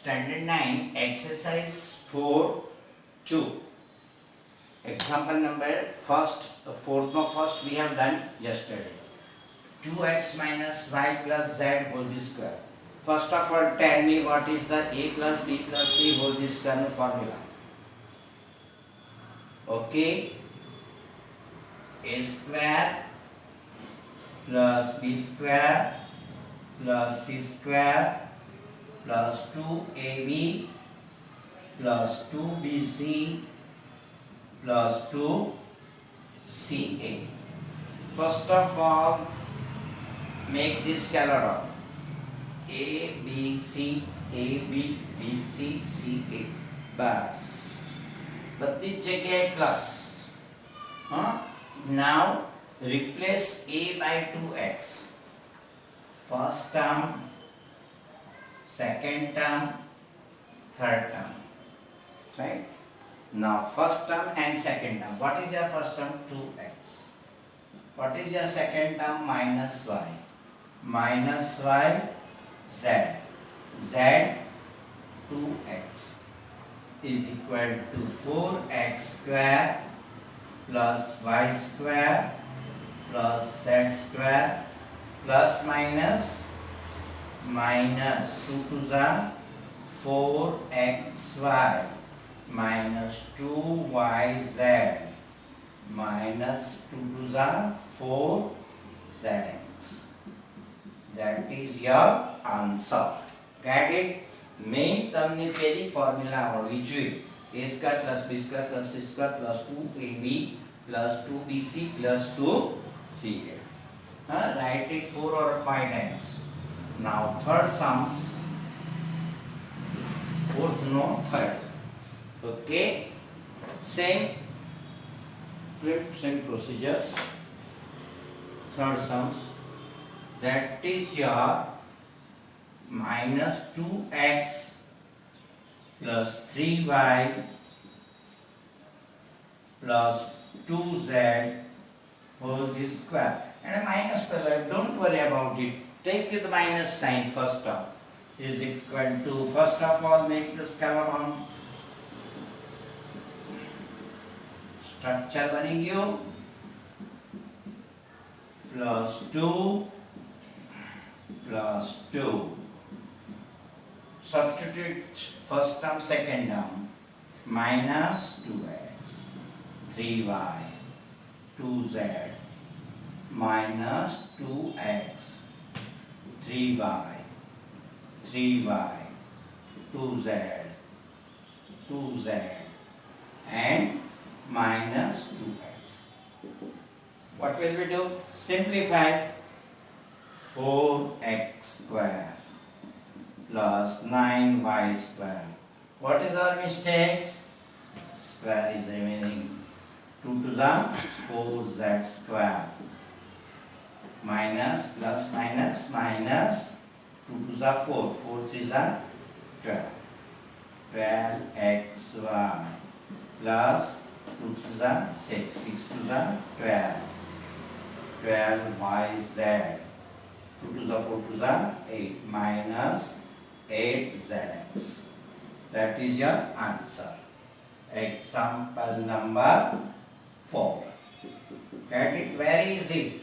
Standard 9, exercise 4.2. Example number fourth we have done yesterday. 2x minus y plus z whole square. First of all, tell me what is the a plus b plus c whole square formula. Okay. A square plus b square plus c square plus 2ab plus 2bc plus 2ca. First of all, make this scalar a b c a b b c c a. बस बत्ती जगह plus. Now replace a by 2x. First term, second term, third term. Right? Now first term and second term. What is your first term? 2x. What is your second term? Minus y. Minus y z. Z 2x is equal to 4x square plus y square plus z square plus minus 2 to the 4xy minus 2yz minus 2 to the 4zx. That is your answer. Get it? Main તમને પેલી formula આવડવી જોઈએ. a square plus b square plus c square plus 2ab plus 2bc plus 2ca. Write it 4 or 5 times. Now third sums. Fourth no, third. Okay. Same procedures. Third sums. That is your minus 2x plus 3y plus 2z whole square. And a minus square, don't worry about it. Take the minus sign first term is equal to, first of all, make the scalar on structure बनेगी plus 2 plus 2. Substitute first term, second term. Minus 2x, 3y, 2z, minus 2x, 3y, 3y, 2z, 2z, and minus 2x. What will we do? Simplify. 4x square plus 9y square. What is our mistakes? Square is remaining. 2 to the 4z square minus plus minus minus 2 to the 4. 4 3 the 12. 12xy plus 2 to the 6. 6 to the 12. 12yz. 2 to the 4 to the 8 minus 8zx. That is your answer. Example number 4. Get it? Very easy.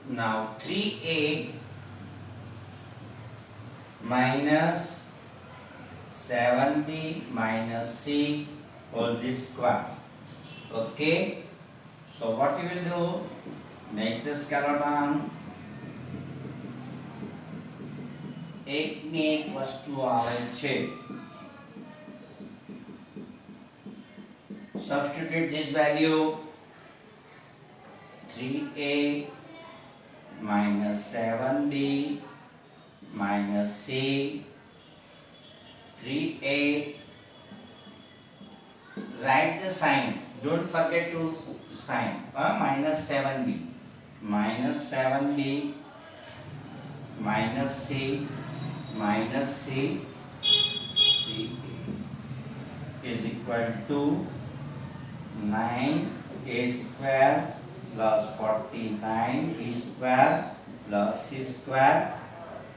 Now 3a minus 7b minus c whole square. Okay. So what you will do? Make the skeleton. एक ने एक वस्तु आवे छे. Substitute this value. 3a minus 7b minus c. 3a. Write the sign. Don't forget to sign. Minus 7b. Minus 7b minus c minus c 3a is equal to 9a square plus 49b square plus c square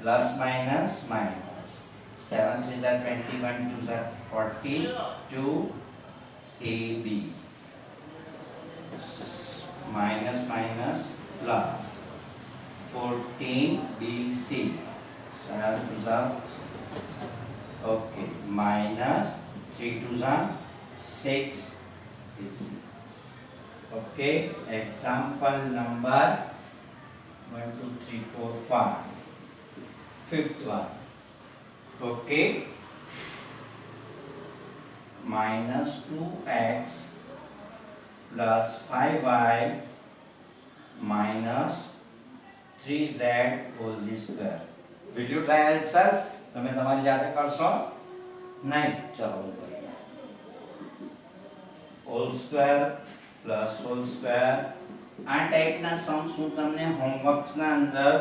plus minus minus. 7 3 are 21, 2 are 40, 2 AB minus minus plus 14 BC. 7 2 are okay minus 3 2 are 6 BC. Okay, example number 1 2 3 4 5. Fifth one. Okay, minus 2x plus 5y minus 3z whole square. Will you try yourself? તમે તમારી જાતે કરશો નહીં? ચલો કરીએ. whole square plus whole square. આ ટાઈપના Sam's હું તમને હોમવર્ક્સના અંદર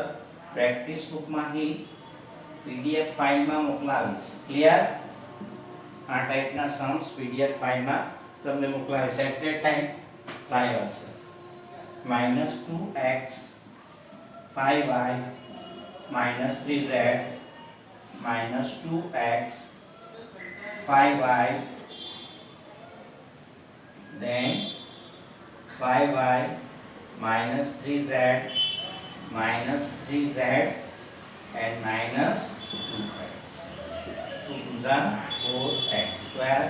પ્રેક્ટિસ બુકમાંથી PDF ફાઇલમાં મોકલાવીશ. ક્લિયર? આ ટાઈપના સમ્સ PDF ફાઇલમાં તમને મોકલાવીશ. એટ ધેટ ટાઈમ ટ્રાય કરશે. minus 2x 5y minus 3z minus 2x 5y then 5y minus 3z minus 3z and minus 2x. 2 to the 4x square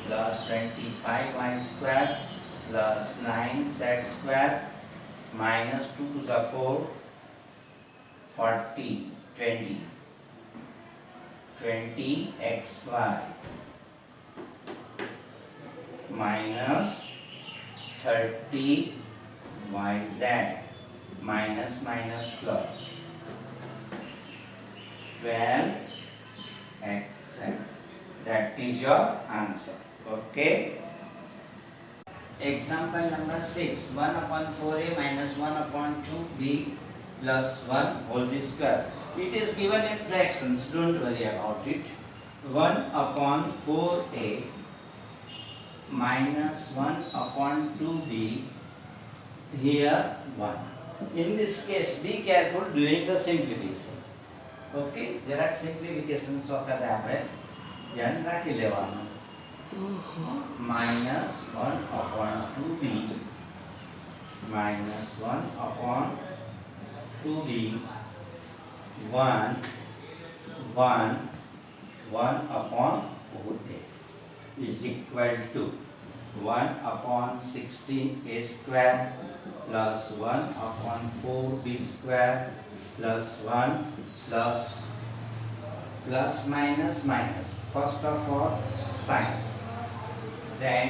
plus 25y square plus 9z square minus 2 to the 4 40 20 20xy minus 30yz minus minus plus 12xz. That is your answer. Okay. Example number 6. 1 upon 4a minus 1 upon 2b plus 1 whole square. It is given in fractions. Don't worry about it. 1 upon 4a minus 1 upon 2b. Here 1. In this case, be careful doing the simplifications. Okay, જરાક simplifications વખતે આપણે ધ્યાન રાખી લેવાનું. minus 1 upon 2b minus 1 upon 2b 1 1 1 upon 4a is equal to 1 upon 16a square plus 1 upon 4b square plus 1 plus minus minus. First of all, sign. Then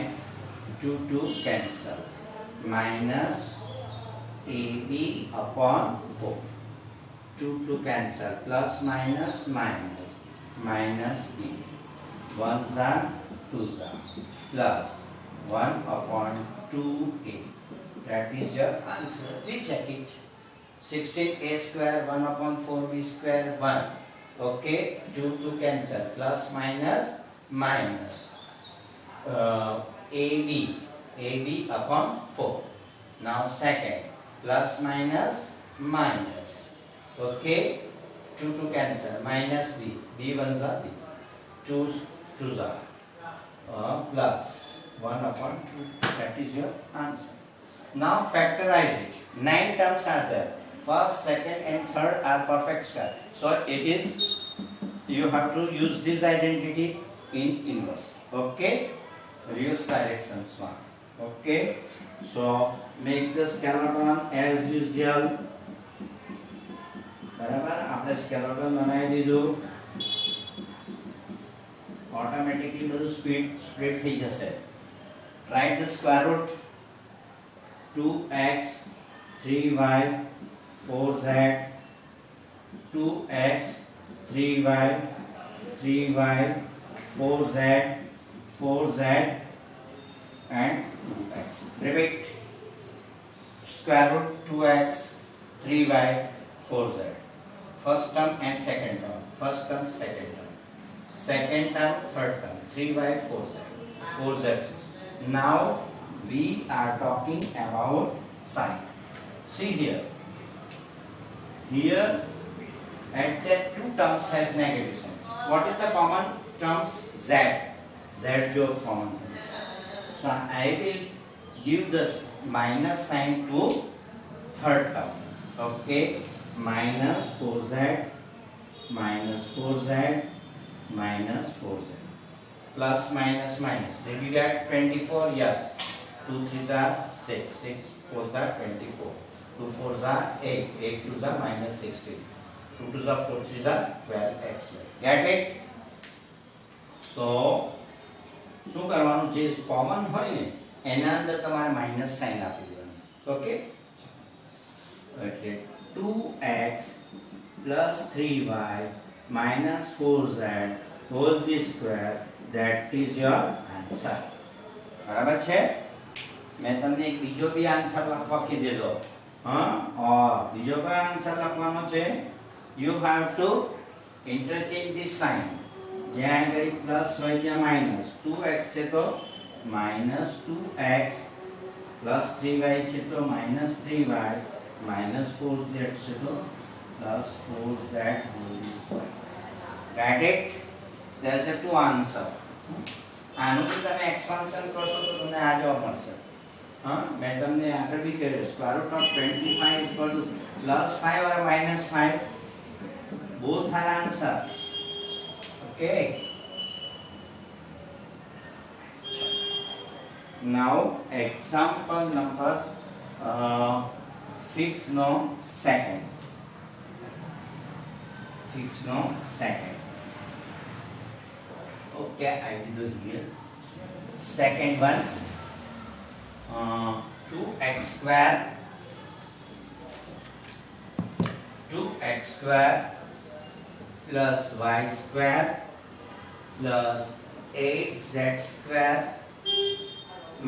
2 cancel. Minus ab upon 4. 2 cancel. Plus minus minus. Minus b. 1s are 2s are. Plus 1 upon 2a. That is your answer. Recheck it. 16a square 1 upon 4b square 1. Okay, 2 cancel. Plus minus minus. AB upon 4. Now second, plus minus minus. Okay, 2 cancel. Minus b. B ones are b. 2's are plus 1 upon 2. That is your answer. Now factorize it. 9 terms are there. First, second and third are perfect square. So it is, you have to use this identity in inverse. Okay, reverse directions one. Okay, so make the skeleton as usual. बराबर આપણે skeleton બનાવી દીધું. Automatically બધું split થઈ જશે. Write the square root. 2x 3y 4z 2x 3y 4z and 2x. Repeat. Square root 2x 3y 4z. First term and second term. First term, second term. Second term, third term. 3y 4z. Now we are talking about sign. See here. Here and that two terms has negative sign. What is the common terms? Z. Z जो common terms. So I will give this minus sign to third term. Okay, minus 4z minus 4z minus 4z plus minus minus. Did you get 24? Yes. 2 3s are 6, 6 4s are 24, 2 4s are 8, 8 2s are minus 16, 2 2s are 4 3s are 12x. Get it? So શું કરવાનું જે common હોય ને એના અંદર તમારે minus sign આપી દેવાનું. ઓકે, એટલે 2x plus 3y minus 4z whole square, that is your answer. બરાબર છે? મેં તમને એક બીજો બી આન્સર લખવા કીધેલો. હા, બીજો કયો આન્સર લખવાનો છે? You have to interchange this sign. જ્યાં આગળ પ્લસ હોય ત્યાં માઈનસ. 2x છે તો માઈનસ 2x પ્લસ 3y છે તો માઈનસ 3y માઈનસ 4z છે તો plus 4z whole square. Got it? There is a two answer. આનું જો તમે એક્સપાન્શન કરશો તો તમને આ જવાબ મળશે. હા, મેં તમને આગળ બી કહ્યું square root of 25 is equal to +5 or -5. Both are answer. Okay. Now example number 5th no second. 5th no second. Okay, I will do here. Second one, 2x square plus y square plus 8z square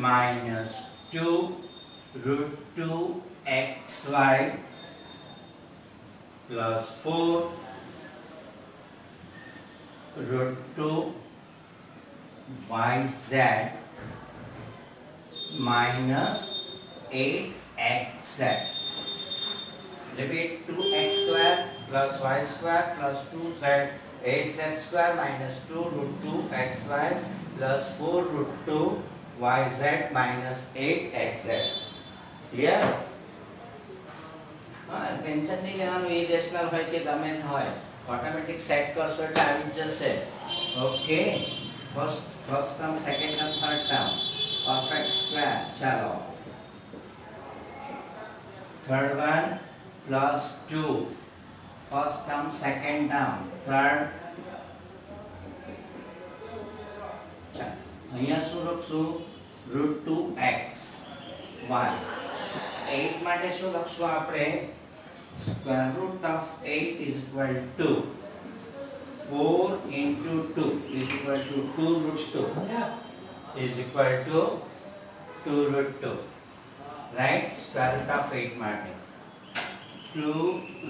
minus 2 root 2 xy plus 4 root 2 yz minus 8xz. Repeat, 2x square plus y square plus 2z 8z square minus 2 root 2 xy plus 4 root 2 yz minus 8xz. Clear? Tension નહીં લેવાનું. Irrational હોય કે ગમે તે હોય, automatic set કરશો એટલે આવી જ જશે. Okay, first term, second term, third term perfect square. चलो, third one plus 2, first term second term third. चल અહીંયા શું લખશું? √2x y. 8 માટે શું લખશું આપણે? square root of 8 is equal to 4 into 2 is equal to 2 root 2 is equal to 2 root 2. Right? Square root of 8 માટે 2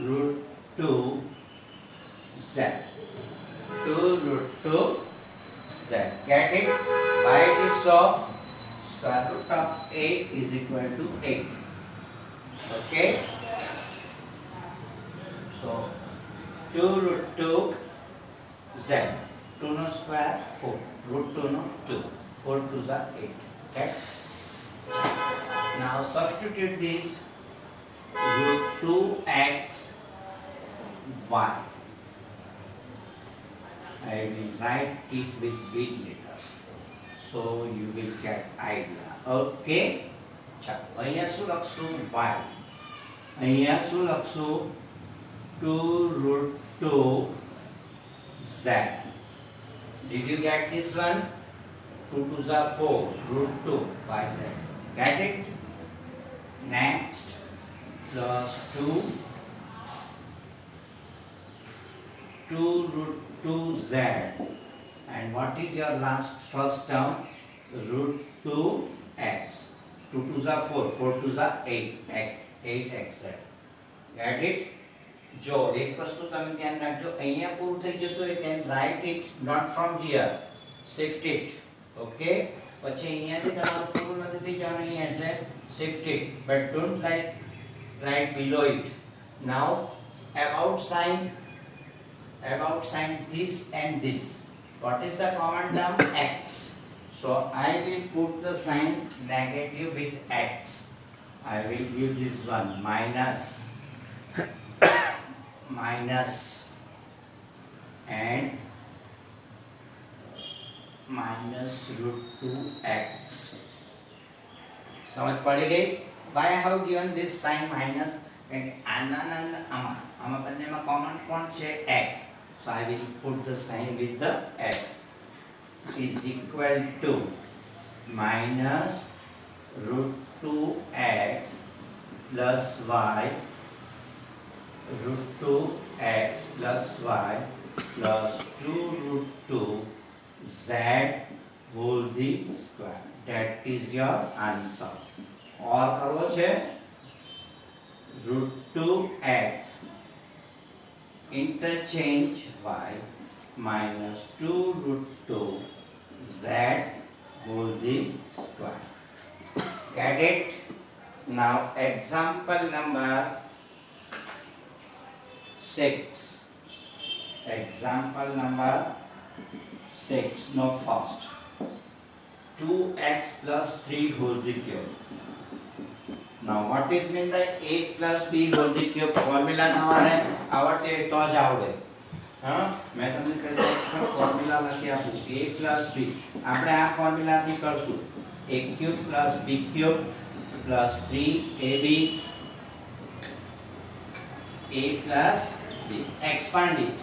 root 2 z. 2 root 2 z. Get it? Why it is so? Square root of 8 is equal to 8. Okay? So 2 root 2 z. 2 no square 4. Root 2 no 2. 4 2s are 8. Okay? Now substitute this √2x y. I will write it with big letter so you will get idea. Okay? ચાલો અહીંયા શું લખશું? y. અહીંયા શું લખશું? 2 √2 z. Did you get this one? 2 2s are 4, √2 yz. Get it? Next, plus 2 √2z. And what is your last first term? √2x. 2 2s are 4, 4 2s are 8xz. Get it? જો એક વસ્તુ તમે ધ્યાન રાખજો, અહીંયા પૂરું થઈ જતું હોય then write it not from here, shift it. Okay, પછી અહીંયાથી તમારું પૂરું નથી થઈ જવાનું અહીંયા એટલે shift it, but don't write below it. Now about sign about sign this and this. What is the common term? X. So I will put the sign negative with x. I will give this one minus and minus root 2x. समझ पड़ी गई? Why I have given this sign minus? And आमा बन्ने में common कौन छे? X. So I will put the sign with the x. Is equal to minus root 2x plus y root 2x plus y plus 2 root 2 z whole the square. That is your answer. और करो छे root 2x interchange y minus 2 root 2 z whole the square. Get it? Now example number 6. Example number 6. No, first 2x plus 3 whole the cube. Now what is mean by a plus b whole the cube? Formula તમારે આવડે તો જ આવડે. હા મેં તમને કહ્યું formula લખી આપું a plus b. આપણે આ ફોર્મ્યુલા થી કરશું a cube plus b cube plus 3ab a plus b. Expand it.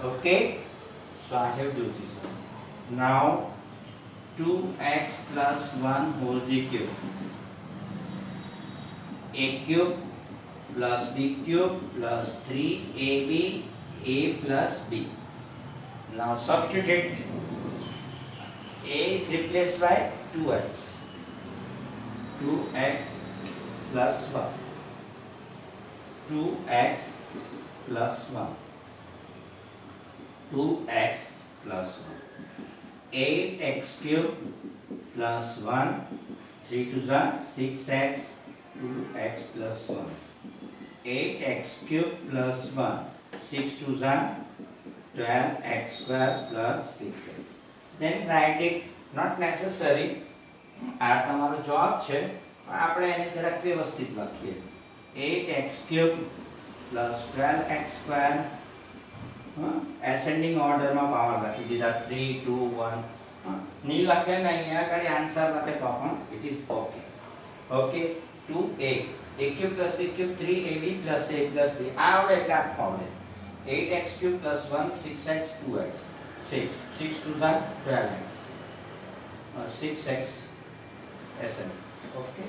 Okay, so I have do this one. Now 2x plus 1 whole the cube, a cube plus b cube plus 3ab a plus b. Now substitute. A is replaced by 2x. 2x plus 1. 2x plus 1. 2x plus 1. 8x cube plus 1. 3 to the 6x. 2x plus 1. 8x cube plus 1. 6 to the 12x square plus 6x. Then write it. Not necessary. આ તમારો જવાબ છે આપણે એને જરાક વ્યવસ્થિત લખીએ 8x cube plus 12x square ascending order માં પાવર લખી દીધા 3 2 1 ની લખે ને અહીંયા આગળ આન્સર લખે તો પણ it is okay. Okay, 2a a cube plus b cube 3ab plus a plus b આ આવડે એટલે આ ફાવડે 8x cube plus 1 6x 2x 6 to the 12x 6x SN. Okay.